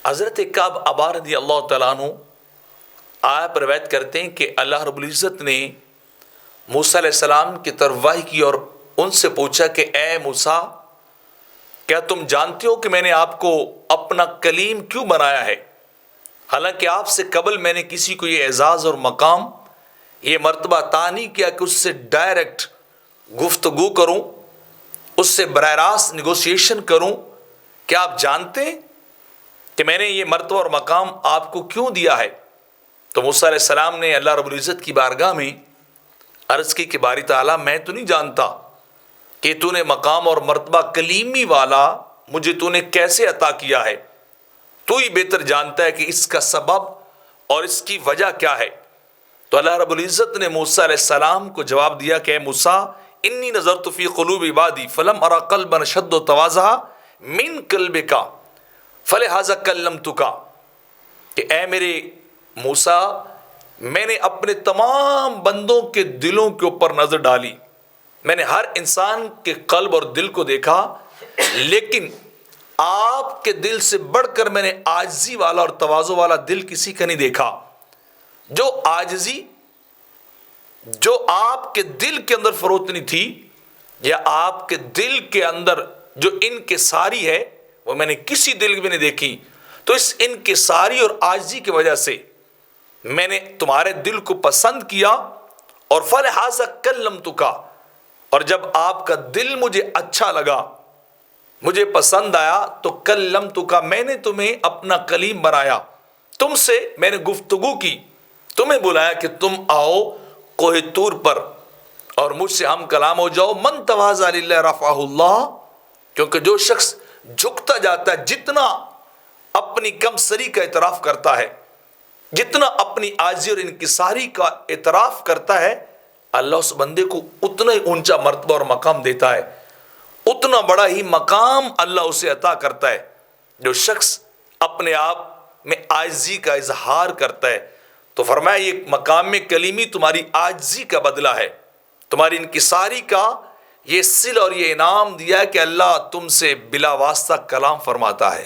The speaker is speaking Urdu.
حضرت کعب عبار رضی اللہ تعالیٰ عنہ آپ روایت کرتے ہیں کہ اللہ رب العزت نے موسیٰ علیہ السلام کی طرف وحی کی اور ان سے پوچھا کہ اے موسیٰ، کیا تم جانتے ہو کہ میں نے آپ کو اپنا کلیم کیوں بنایا ہے؟ حالانکہ آپ سے قبل میں نے کسی کو یہ اعزاز اور مقام، یہ مرتبہ عطا نہیں کیا کہ اس سے ڈائریکٹ گفتگو کروں، اس سے براہ راست نیگوسیشن کروں۔ کیا آپ جانتے ہیں کہ میں نے یہ مرتبہ اور مقام آپ کو کیوں دیا ہے؟ تو موسیٰ علیہ السلام نے اللہ رب العزت کی بارگاہ میں عرض کی کہ باری تعالیٰ، میں تو نہیں جانتا کہ تو نے مقام اور مرتبہ کلیمی والا مجھے تو نے کیسے عطا کیا ہے، تو ہی بہتر جانتا ہے کہ اس کا سبب اور اس کی وجہ کیا ہے۔ تو اللہ رب العزت نے موسیٰ علیہ السلام کو جواب دیا کہ اے موسیٰ، انی نظرت فی قلوب عبادی فلم ارى قلبا اشد تواضعا من قلبک فلہذا کلمتک، کہ اے میرے موسیٰ، میں نے اپنے تمام بندوں کے دلوں کے اوپر نظر ڈالی، میں نے ہر انسان کے قلب اور دل کو دیکھا، لیکن آپ کے دل سے بڑھ کر میں نے عاجزی والا اور تواضع والا دل کسی کا نہیں دیکھا۔ جو عاجزی جو آپ کے دل کے اندر فروتنی تھی، یا آپ کے دل کے اندر جو انکساری ہے، وہ میں نے کسی دل میں نہیں دیکھی۔ تو اس انکساری اور عاجزی کی وجہ سے میں نے تمہارے دل کو پسند کیا، اور فلہذا کلمتک، اور جب آپ کا دل مجھے اچھا لگا، مجھے پسند آیا، تو کلمتک، میں نے تمہیں اپنا کلیم بنایا، تم سے میں نے گفتگو کی، تمہیں بلایا کہ تم آؤ کوہ طور پر اور مجھ سے ہم کلام ہو جاؤ۔ من تواضع للہ رفعہ اللہ، کیونکہ جو شخص جھکتا جاتا ہے، جتنا اپنی کم سری کا اعتراف کرتا ہے، جتنا اپنی عاجزی اور انکساری کا اعتراف کرتا ہے، اللہ اس بندے کو اتنا ہی اونچا مرتبہ اور مقام دیتا ہے، اتنا بڑا ہی مقام اللہ اسے عطا کرتا ہے۔ جو شخص اپنے آپ میں عاجزی کا اظہار کرتا ہے، تو فرمایا یہ مقام میں کلیمی تمہاری عاجزی کا بدلہ ہے، تمہاری انکساری کا یہ صلہ اور یہ انعام دیا ہے کہ اللہ تم سے بلا واسطہ کلام فرماتا ہے۔